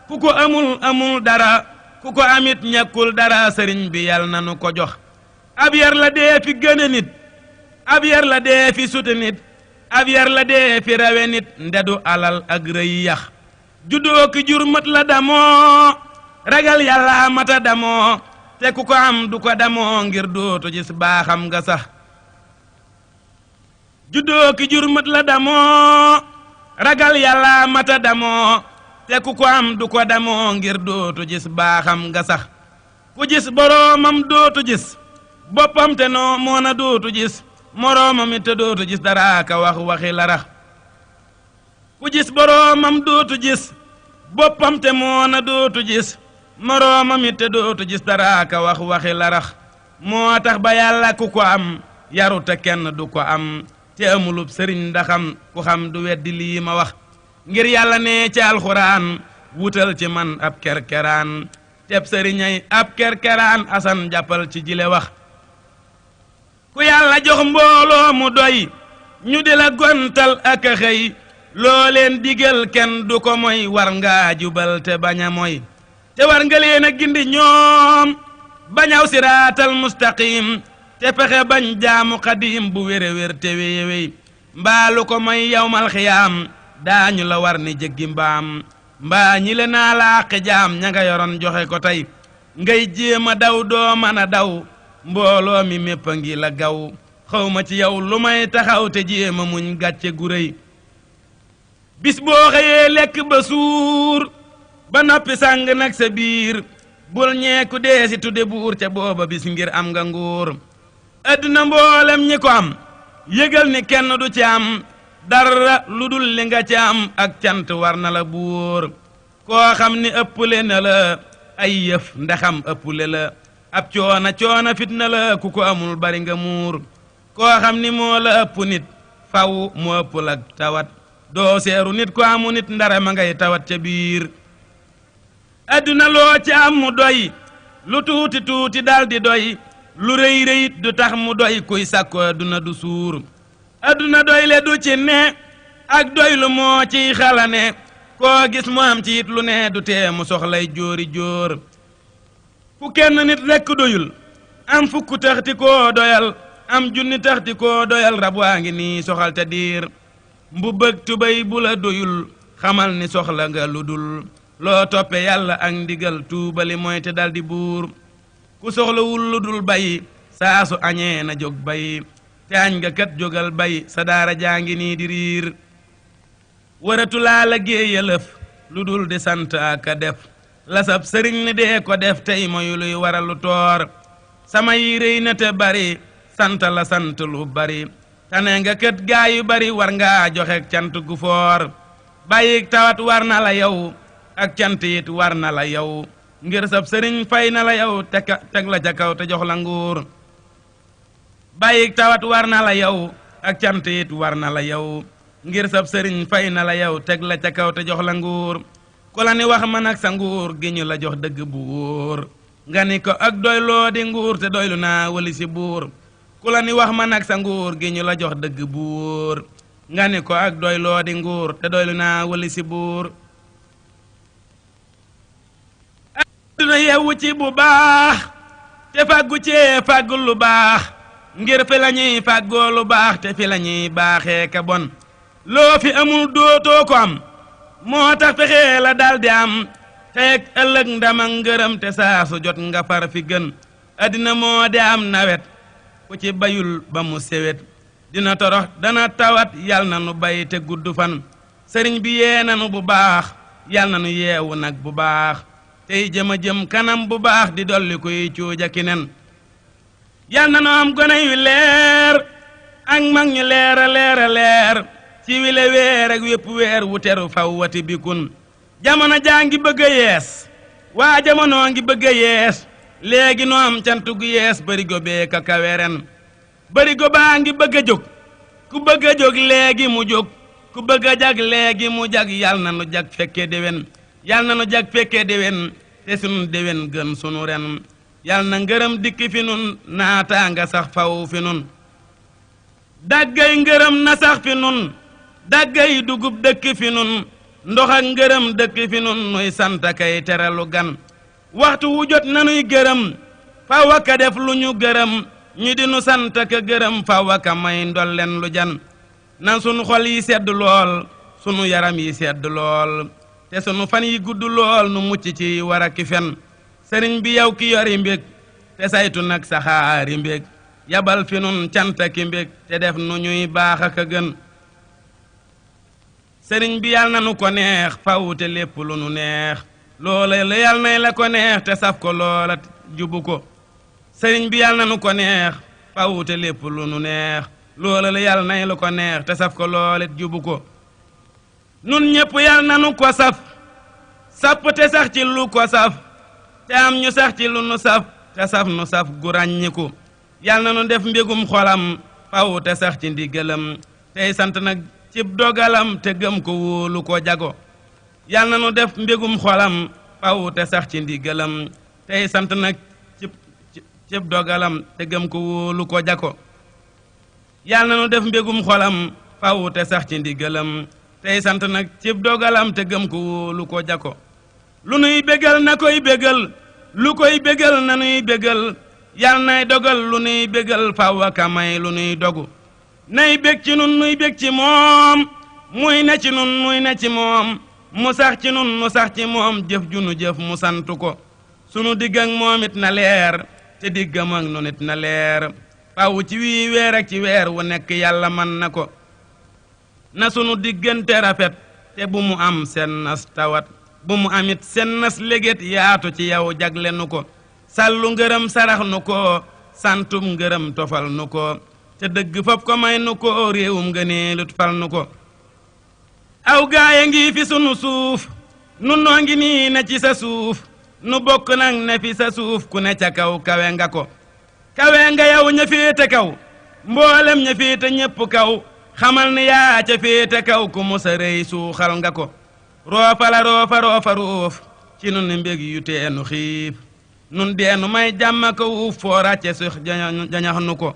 ku ko amul dara ku ko amit ñàkkul dara sëriñ bi yal na nu ko jox ab yar la dee fi gëne nit ab yar la dee fi sute nit ab yar la dee fi rawe nit ndedu alal ak rëy yax juddoo ki jur mat la damoo ragal yàlla mata damoo te ku ko am du ko damoo ngir dootu gis baaxam nga sax juddoo ki jur mat la damoo ragal yàlla mata damoo te ku ko am du ko damoo ngir dootu gis baaxam nga sax ku gis boroomam dootu gis boppam te noo moona dootu gis moroomam it te dootu gis dara ka wax waxi larax ku gis boroomam dootu gis boppam te moona dootu gis moroomam it te dootu gis dara ka wax waxi larax moo tax ba yàlla ku ko am yaru te kenn du ko am te amulub sëriñ ndaxam ku xam du weddi lii ma wax ngir yàlla ne ci alxuraan wutal ci man ab kerkeraan teb sëriñay ab kerkeraan asan jàppal ci jile wax ku yàlla jox mbooloo mu doy ñu di la gontal ak a xëy loo leen digal kenn du ko moy war ngaa jubal te bañ a moy te war nga leen a gindi ñoom bañaw siraatal mustaqim te fexe bañ jaamu xadiim bu wére wér te wéye wéy mbaalu ko moy yawmal xiyaam daañu la war ni jéggi mbaam mbaa ñi le naa laaqi jaam ña nga yoroon joxe ko tey ngay jéema daw doo mën a daw mbooloo mi mépp a ngi la gaw xawma ci yow lu may taxaw te jéema muñ gàcce gu rëy bis boo xëyee lekk ba suur ba noppi sàng nag sa biir bul ñeeku dee si tudde buur ca booba bis ngir am nga nguur adduna mboolem ñi ko am yëgal ni kenn du ci am dara lu dul li nga ci am ak cant war na la buur koo xam ni ëpple na la ay yëf ndaxam ëpple la ab coona fitna la ku ko amul bari nga muur koo xam ni moo la ëpp nit faw mu ëpp la tawat doo seeru nit ko amu nit ndara ma ngay tawat ca biir adduna loo ci am mu doy lu tuuti tuuti daldi doy lu rëy rëyit du tax mu doy kuy sàkko adduna du suur adduna doy le du ci ne ak doy lu moo ciy xalane koo gis mu am ci it lu ne du tee mu soxlay jóori jóor fu kenn nit rekk doyul am fukk taxti koo doyal am junni taxti koo doyal rab waa ngi nii soxal te diir mbu bëgg tubéy bu la doyul xamal ni soxla nga lu dul loo toppe yàlla ak ndigal tuubali mooy te daldi buur ku soxlawul lu dul bay saa su añee na jóg bay te añ nga kat jógal bay sa daara jaa ngi nii di riir waratu laa la géeya lëf lu dul di sant aka def lasab sëriñ ni dee ko def tey mooy luy waral lu toor sama yi rëy na te bari sant la sant lu bari tane nga kat gaa yu bari war ngaa joxe cant gu foor bàyyik tawat war na la yow ak cant it war na la yow ngir sab sëriñ fay na la yow teg la ca kaw te jox la nguur bàyyik tawat war na la yow ak cant it war na la yow ngir sab sëriñ fay na la yow teg la ca kaw te jox la nguur ku la ni wax man ak sa nguur gi ñu la jox dëgg bu wóor nga ni ko ak doyloo di nguur te doylu naa wali si buur ku la ni wax man ak sa nguur gi ñu la jox dëgg bu wóor nga ni ko ak doyloo di nguur te doylu naa wali si buur duna yewu ci bu baax te fàggu cee fàggul lu baax ngir fi la ñuy fàggoo lu baax te fi la ñuy baaxee ka bon loo fi amul dootoo ko am moo tax fexee la daldi am teeg ëllëg ndama ngërëm te saa su jot nga far fi gën addina moo di am nawet ku ci bayul ba mu sewet dina torox dana tawat yal na nu bay te gudd fan sëriñ bi yee nanu bu baax yal na nu yeewu nag bu baax tey jëma jëm kanam bu baax di dolli kuy cuuja ki nen yal na nu am gone yu leer ak mag ñu leer a leer a leer ci wile weer ak wépp weer wu teru faw wati bikun jamono jaa ngi bëgg a yees waa jamonoo ngi bëgg a yees léegi nu am cant gu yees barigo bee ka kaweren barigo baa ngi bëgg a jóg ku bëgg a jóg léegi mu jóg ku bëgg a jag léegi mu jag yal na nu jag fekke déwén yal na nu jag fekke déwén te sunu déwén gën sunu ren yal na ngërëm dikki fi nun naataa nga sax faw fi nun daggay ngërëm na sax fi nun daggay dugub dëkk fi nun ndox ak ngërëm dëkk fi nun nuy sant kay teralu gan waxtu wu jot nanuy gërëm faw aka def lu ñu gërëm ñu di nu sant ka gërëm faw aka may ndolleen lu jan na sunu xol yi sedd lool sunu yaram yi sedd lool te sunu fan yi gudd lool nu mucc ci war a ki fen sëriñ bi yow ki yori mbég te saytu nag saxaari mbég yabal fi nun canta ki mbég te def nu ñuy baax ak a gën sëriñ bi yal na nu ko neex faw te lépp lu nu neex loola la yal nay la ko neex te saf ko loola jubu ko sëriñ bi yàlla na nu ko neex fawute lépp lu nu neex loola la yàlla nay lu ko neex te saf ko loolet jubu ko nun ñépp yàlla na nu ko saf sapp te sax ci lu ko saf te am ñu sax ci lu nu saf te saf nu saf gu ràññiku yàlla na nu def mbégum xolam faw te sax ci ndigalam tey sant nag cib dogalam te gëm ko wóolu ko jago yàlla na nu def mbégum xolam faw te sax ci ndigalam tey sant nag cib dogalam te gëm ko wóolu ko jago yàlla na nu def mbégum xolam faw te sax ci ndigalam tey sant nag cib dogalam te gëm ko wóolu ko jago lu nuy bégal na koy bégal lu koy bégal na nuy bégal yàlla nay dogal lu nuy bégal faw aka may lu nuy dogu nay bég ci nun nuy bég ci moom muy ne ci nun muy ne ci moom mu sax ci nun mu sax ci moom jëf ju nu jëf mu santu ko sunu digg ak moom it na leer te diggam ak nun it na leer faw ci wii weer ak ci weer wu nekk yàlla man na ko na sunu diggante rafet te bu mu am seen nas tawat bu mu amit seen nas léget yaatu ci yow jagle nu ko sàllu ngërëm sarax nu ko santum ngërëm tofal nu ko te dëgg fop ko may nu ko réewum ngëneelut fal nu ko aw gaaya ngi fi sunu suuf nu noo ngi nii ne ci sa suuf nu bokk nag ne fi sa suuf ku ne ca kaw kawe nga ko kawe nga yow ña féete kaw mboolem ña féete ñépp kaw xamal ni yaa ca féete kaw ku musa rëy suuxal nga ko roofa la roofa roofa roof ci nun mbég yu teenu xiif nun deenu may jàmm ko wuuf foo ràcce suux jañax nu ko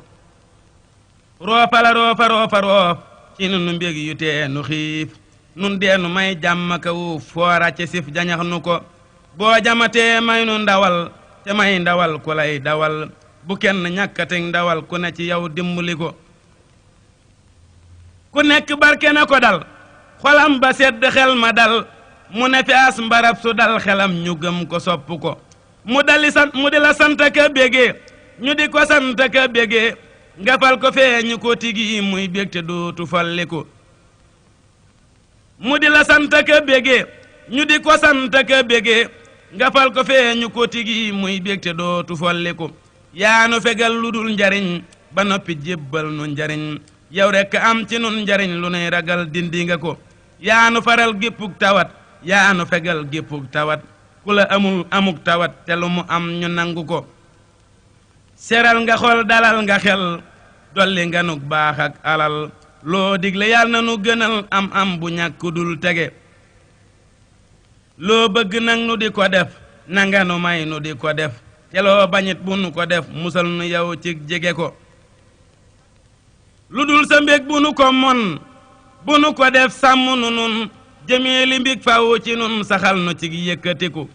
roofa la roofa roofa roof ci nun mbég yu teenu xiif nun deenu may jàmm ko wuuf foo ràcce sif jañax nu ko boo jamatee may nu ndawal te may ndawal ku lay dawal bu kenn ñàkkateeg ndawal ku ne ci yow dimbali ko ku nekk barke na ko dal xolam ba sedd xel ma dal mu ne fi as mbarab su dal xelam ñu gëm ko sopp ko mu di la sant ka bégee ñu di ko sant ka bégee nga fal ko fee ñu ko tigi muy bég te dootu falli ko mu di la sant ka bégee ñu di ko sant ka bégee nga fal ko fee ñu ko tigi muy bég te dootu falli ko yaa nu fegal lu dul njariñ ba noppi jébbal nu njariñ yow rekk am ci nun njariñ lu nuy ragal dindi nga ko yaa nu faral géppug tawat yaa nu fegal géppug tawat ku la amuk tawat te lu mu am ñu nangu ko seral nga xol dalal nga xel dolli nga nuk baax ak alal loo digle yàlla na nu gënal am bu ñàkk dul tege loo bëgg nag nu di ko def nanga nu may nu di ko def te loo bañit bu nu ko def musal nu yow ci jege ko lu dul sa mbég bu nu ko mon bu nu ko def sàmm nu nun jëmee li mbig faw ci nun saxal nu ci yëkkatiku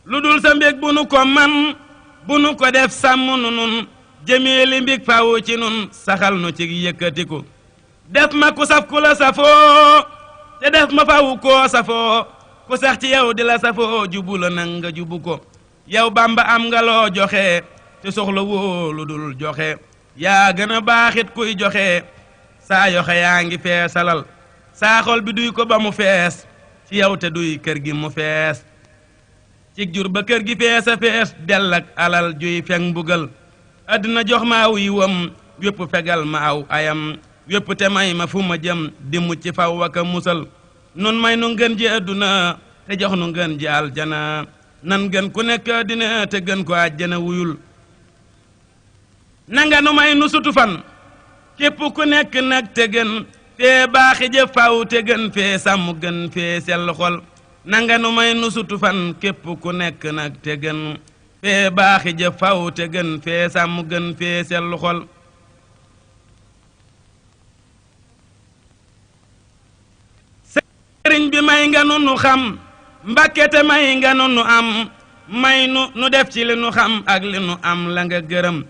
lu dul sa mbég bu nu ko man bu nu ko def sàmm nu nun jëmee li mbig faw ci nun saxal nu ci yëkkatiku def ma ku saf ku la safoo te def ma faw koo safoo ku sax ci yow di la safoo jubu la nang nga jubu ko yow Bamba am nga loo joxe te soxla woo lu dul joxe yaa gën a baaxit kuy joxe saa yoxe yaa ngi feesalal saa xol bi duy ko ba mu fees ci yow te duy kër gi mu fees ci jur ba kër gi fees a fees dell ak alal juy feg mbugal àddina jox ma aw yiwam wépp fegal ma aw ayam wépp te may ma fu ma jëm di mucc faw waka musal nun may nu ngën ji àdduna te jox nu ngën ji aljana nan gën ku nekk àddina te gën ko àjjana wuyul nanga nu may nu sutu fan képp ku nekk nag te gën fee baaxi jëf faw te gën fee sàmm gën fee sell xol nanga nu may nu sutu fan képp ku nekk nag te gën fee baaxi jëf faw te gën fee sàmm gën fee sell xol sëriñ bi may nga nu xam Mbàkke te may nga nu am may nu def ci li nu xam ak li nu am la nga gërëm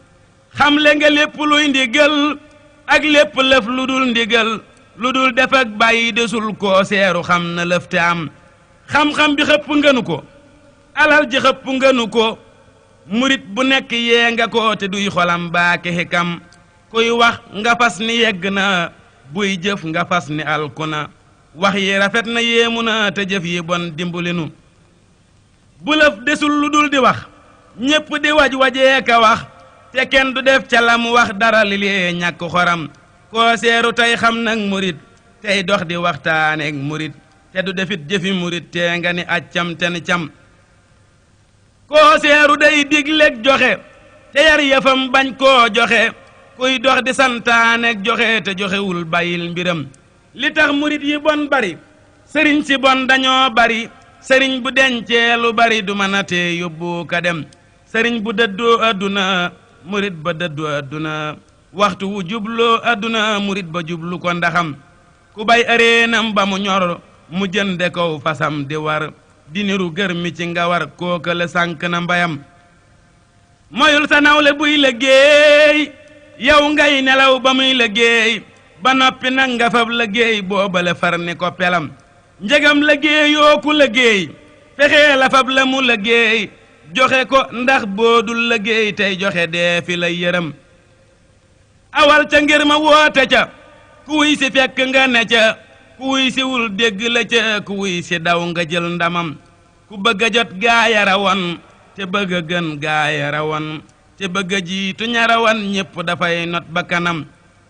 xam le nga lépp luy ndigal ak lépp lëf lu dul ndigal lu dul def ak bàyyi desul koo seeru xam na lëf te am xam-xam bi xëpp ngënu ko alal ji xëpp ngënu ko murit bu nekk yee nga ko te duy xolam baake xikam kuy wax nga fas ni yegg na buy jëf nga fas ni alku na wax yi rafet na yéemu na te jëf yi bon dimbalinu bu lëf desul lu dul di wax ñépp di waj wajee ka wax te kenn du def ca lam wax dara li lee ñàkk xoram koo seeru tey xam nag murit tey dox di waxtaaneek murit te du defit jëfi murit te nga ni accam te ni cam koo seeru day digleeg joxe te yar yëfam bañ koo joxe kuy dox di santaaneek joxe te joxewul bàyyil mbiram li tax murit yi bon bari sëriñ si bon dañoo bari sëriñ bu dencee lu bari du mën a tee yóbbu ka dem sëriñ bu dëddoo adduna murit ba dëddoo adduna waxtu wu jubloo adduna murit ba jublu ko ndaxam ku bay areenam ba mu ñor mu jënde kow fasam di war di niru gër mi ci nga war kooka la sànk na mbayam moyul sa nawle buy liggéey yow ngay nelaw ba muy liggéey ba noppi nag nga fab liggéey boobale far ni ko pelam njegam liggéeyoo ku liggéey fexee la fab la mu liggéey joxe ko ndax boodul liggéey tey joxe dee fi la yërëm awal ca ngir ma woote ca ku wuy si fekk nga ne ca ku wuy si wul dégg la ca ku wuy si daw nga jël ndamam ku bëgg a jot gaaya rawoon te bëgg a gën gaaya rawoon te bëgg a jiitu ña rawoon ñépp dafay not bakkanam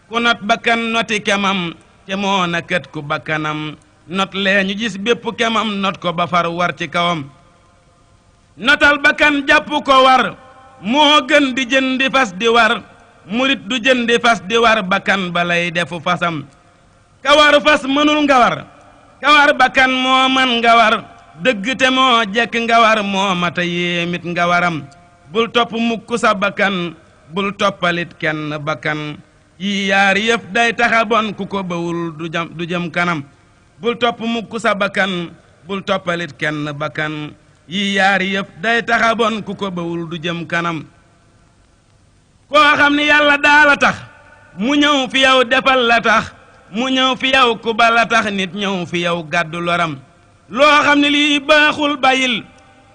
ku not bakkan noti kemam te moo na kët ku bakkanam not lee ñu gis bépp kemam not ko ba far war ci kawam notal bakkan jàpp ko war moo gën di jëndi fas di war murit du jëndi fas di war bakkan balay defu fasam kawar fas mënul nga war kawar bakkan moo man nga war dëgg te moo jekk nga war moo mata yéemit nga waram bul topp mukk sa bakkan bul toppalit kenn bakkan yi yaar yëf day taxa bon ku ko bawul du jëm kanam bul topp mukk sa bakkan bul toppalit kenn bakkan yi yaar yëf day taxa bon ku ko bawul du jëm kanam koo xam ni yàlla daala tax mu ñëw fi yow defal la tax mu ñëw fi yow ku ba la tax nit ñëw fi yow gàddu loram loo xam ne lii baaxul bayil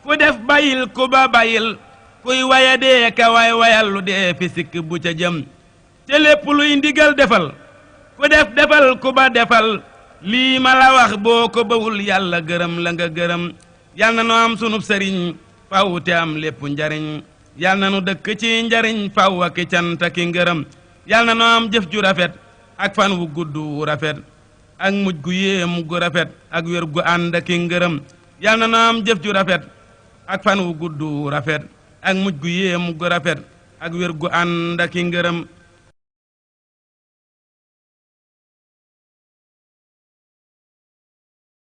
ku def bayil ku ba bayil kuy waya dee ka way wayal lu dee fi sikk bu ca jëm te lépp luy ndigal defal ku def defal ku ba defal lii ma la wax boo ko bawul yàlla gërëm la nga gërëm yal na nu am sunub sëriñ faw te am lépp njariñ yal na nu dëkk ci njariñ faw ak cant ak ngërëm yal na nu am jëf ju rafet ak fan wu gudd wu rafet ak mujj gu yéem gu rafet ak wér gu ànd ak ngërëm yal na nu am jëf ju rafet ak fan wu gudd wu rafet ak mujj gu yéem gu rafet ak wér gu ànd ak ngërëm